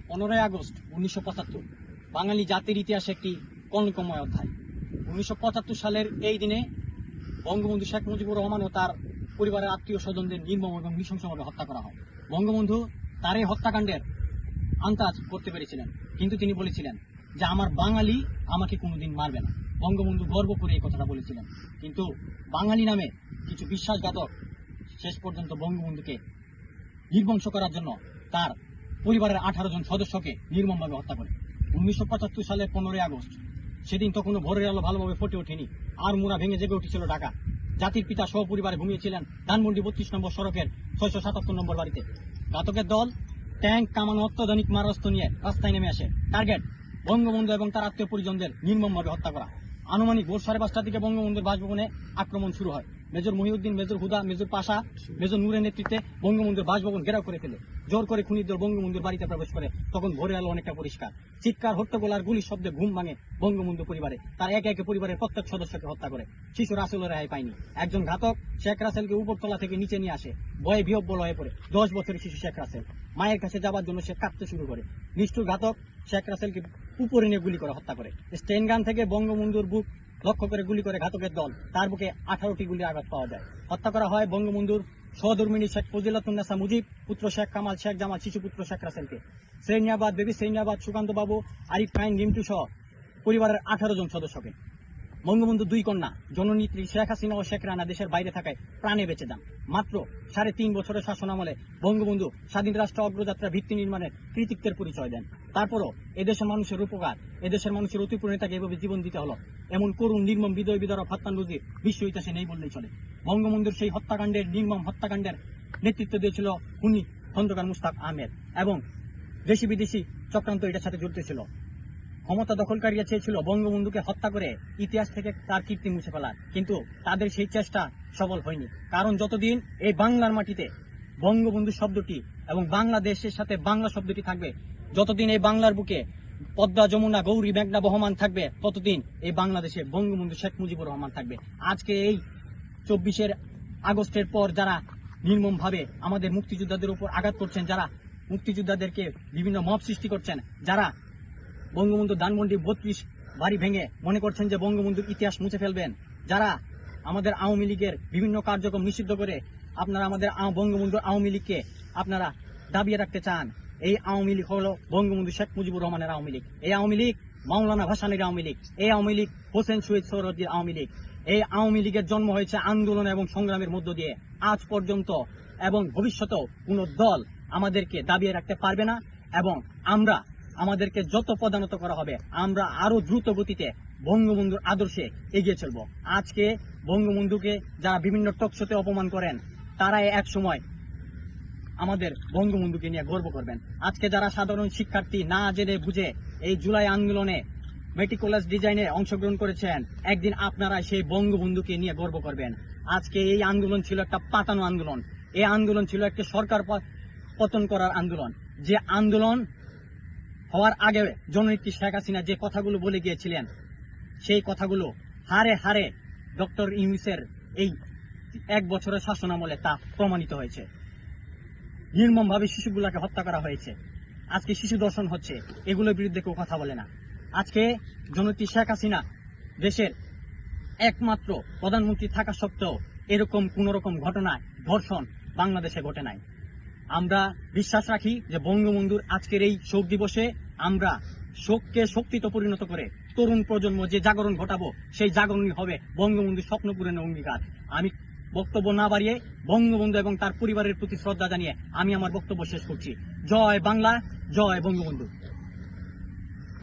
15 August 1975 বাঙালি জাতির ইতিহাসে একটি কলঙ্কময় অধ্যায়। 1975 সালের এই দিনে বঙ্গবন্ধু শেখ মুজিবুর রহমান ও তার পরিবারের আত্মীয় স্বজনদের নির্মম এবং নৃশংসভাবে হত্যা করা হয়। বঙ্গবন্ধু তার এই হত্যাকাণ্ডের আন্দাজ করতে পেরেছিলেন, কিন্তু তিনি বলেছিলেন যে আমার বাঙালি আমাকে কোনোদিন মারবে না। বঙ্গবন্ধু গর্ব করে এই কথাটা বলেছিলেন, কিন্তু বাঙালি নামে কিছু বিশ্বাসঘাতক শেষ পর্যন্ত বঙ্গবন্ধুকে নির্বংশ করার জন্য তার পরিবারের 18 জন সদস্যকে নির্মমভাবে হত্যা করে। 1975 সালের 15 আগস্ট, সেদিন তো কোনো ভোরের আলো ভালোভাবে ফুটে ওঠেনি, আর মুড়া ভেঙে জেগে উঠেছিল ঢাকা। জাতির পিতা সহ পরিবারে ঘুমিয়েছিলেন ধানমন্ডি 32 নম্বর সড়কের 677 নম্বর বাড়িতে। ঘাতকের দল ট্যাঙ্ক, কামান, অত্যাধুনিক মারস্ত্র নিয়ে রাস্তায় নেমে আসে। টার্গেট বঙ্গবন্ধু এবং তার আত্মীয় পরিজনদের নির্মমভাবে হত্যা করা। আনুমানিক ভোর 5:30 দিকে বঙ্গবন্ধুর বাসভবনে আক্রমণ শুরু হয়। মেজর মহিউদ্দিন, মেজর হুদা, মেজর পাশা, মেজর নূরের নেতৃত্বে বঙ্গবন্ধুর বাসভবন ঘেরাও করে ফেলে। জোর করে খুনির দল বঙ্গবন্ধুর বাড়িতে প্রবেশ করে। তখন ভোরের আলো অনেকটা পরিষ্কার। চিৎকার, হট্টগোল আর গুলির শব্দে ঘুম ভাঙে বঙ্গবন্ধু পরিবারে। তার একে একে পরিবারের প্রত্যেক সদস্যকে হত্যা করে। শিশু রাসেলও রেহাই পায়নি। একজন ঘাতক শেখ রাসেলকে উপরতলা থেকে নিচে নিয়ে আসে। ভয়ে বিহ্বল হয়ে পড়ে 10 বছরের শিশু শেখ রাসেল। মায়ের কাছে যাবার জন্য সে কাঁদতে শুরু করে। নিষ্ঠুর ঘাতক শেখ রাসেলকে উপরে নিয়ে গুলি করে হত্যা করে। স্টেন গান থেকে বঙ্গবন্ধুর বুক লক্ষ্য করে গুলি করে ঘাতকের দল। তার বুকে 18টি গুলি আঘাত পাওয়া যায়। হত্যা করা হয় বঙ্গবন্ধুর সহধর্মিণী শেখ ফজিলাতুন্নেসা মুজিব, পুত্র শেখ কামাল, শেখ জামাল, শিশুপুত্র শেখ রাসেলকে। শ্রেণিয়াবাদ, বেবি শ্রেণিয়াবাদ, সুকান্ত বাবু, আরিফ খান, রিন্টু সহ পরিবারের 18 জন সদস্যকে। বঙ্গবন্ধু 2 কন্যা জননেত্রী শেখ হাসিনা ও শেখ রানা দেশের বাইরে থাকায় প্রাণে বেঁচে যান। মাত্র 3.5 বছরের শাসনামলে বঙ্গবন্ধু স্বাধীন রাষ্ট্র অগ্রযাত্রা ভিত্তি নির্মাণের কৃতিত্বের পরিচয় দেন। তারপরও এদেশের মানুষের উপকার, এদেশের মানুষের অতিপূর্ণ নেতাকে এভাবে জীবন দিতে হলো, এমন করুণ নির্মম হৃদয় বিদারক হত্যাকাণ্ড বিশ্ব ইতিহাসে নেই বললেই চলে। বঙ্গবন্ধুর সেই হত্যাকাণ্ডের, নির্মম হত্যাকাণ্ডের নেতৃত্ব দিয়েছিল খুনি খন্দকার মুশতাক আহমেদ, এবং দেশি বিদেশি চক্রান্ত এটার সাথে জড়িত ছিল। ক্ষমতা দখলকারীরা চেয়েছিল বঙ্গবন্ধুকে হত্যা করে ইতিহাস থেকে তার কীর্তি মুছে ফেলার, কিন্তু তাদের সেই চেষ্টা সফল হয়নি। কারণ যতদিন এই বাংলার মাটিতে বঙ্গবন্ধু শব্দটি এবং বাংলাদেশের সাথে বাংলা শব্দটি থাকবে, যতদিন এই বাংলার বুকে পদ্মা, যমুনা, গৌরী, মেঘনা বহমান থাকবে, ততদিন এই বাংলাদেশে বঙ্গবন্ধু শেখ মুজিবুর রহমান থাকবে। আজকে এই 24 আগস্টের পর যারা নির্মমভাবে আমাদের মুক্তিযোদ্ধাদের উপর আঘাত করছেন, যারা মুক্তিযোদ্ধাদেরকে বিভিন্ন মব সৃষ্টি করছেন, যারা বঙ্গবন্ধু ধানমন্ডি 32 বাড়ি ভেঙে মনে করছেন যে বঙ্গবন্ধুর ইতিহাস মুছে ফেলবেন, যারা আমাদের আওয়ামী লীগের বিভিন্ন কার্যক্রম নিষিদ্ধ করে আপনারা আমাদের বঙ্গবন্ধুর আওয়ামী লীগকে আপনারা দাবিয়ে রাখতে চান, এই আওয়ামী লীগ হলো বঙ্গবন্ধু শেখ মুজিবুর রহমানের আওয়ামী লীগ। এই আওয়ামী লীগ মাওলানা ভাসানীর আওয়ামী লীগ। এই আওয়ামী লীগ হোসেন শহীদ সোহরাওয়ার্দীর আওয়ামী লীগ। এই আওয়ামী লীগের জন্ম হয়েছে আন্দোলন এবং সংগ্রামের মধ্য দিয়ে। আজ পর্যন্ত এবং ভবিষ্যতেও কোনো দল আমাদেরকে দাবিয়ে রাখতে পারবে না, এবং আমরা আমাদেরকে যত পদানত করা হবে আমরা আরো দ্রুত গতিতে বঙ্গবন্ধুর আদর্শে এগিয়ে চলব। আজকে বঙ্গবন্ধুকে যারা বিভিন্ন টকশোতে অপমান করেন, তারা এক সময় আমাদের বঙ্গবন্ধুকে নিয়ে গর্ব করবেন। আজকে যারা সাধারণ শিক্ষার্থী না জেনে বুঝে এই জুলাই আন্দোলনে মেটিকুলাস ডিজাইনে অংশগ্রহণ করেছেন, একদিন আপনারা সেই বঙ্গবন্ধুকে নিয়ে গর্ব করবেন। আজকে এই আন্দোলন ছিল একটা পাতানো আন্দোলন। এই আন্দোলন ছিল একটা সরকার পতন করার আন্দোলন। যে আন্দোলন হওয়ার আগে জননেত্রী শেখ হাসিনা যে কথাগুলো বলে গিয়েছিলেন, সেই কথাগুলো হারে হারে ডক্টর ইউনূসের এই 1 বছরের শাসনামলে তা প্রমাণিত হয়েছে। নির্মমভাবে শিশুগুলাকে হত্যা করা হয়েছে। আজকে শিশু দর্শন হচ্ছে, এগুলোর বিরুদ্ধে কেউ কথা বলে না। আজকে জননেত্রী শেখ হাসিনা দেশের একমাত্র প্রধানমন্ত্রী থাকা সত্ত্বেও এরকম কোন রকম ঘটনায় ধর্ষণ বাংলাদেশে ঘটে নাই। আমরা বিশ্বাস রাখি যে বঙ্গবন্ধুর আজকের এই শোক দিবসে আমরা শোককে শক্তিতে পরিণত করে তরুণ প্রজন্ম যে জাগরণ ঘটাবো, সেই জাগরণই হবে বঙ্গবন্ধুর স্বপ্ন পূরণের অঙ্গীকার। আমি বক্তব্য না বাড়িয়ে বঙ্গবন্ধু এবং তার পরিবারের প্রতি শ্রদ্ধা জানিয়ে আমি আমার বক্তব্য শেষ করছি। জয় বাংলা, জয় বঙ্গবন্ধু।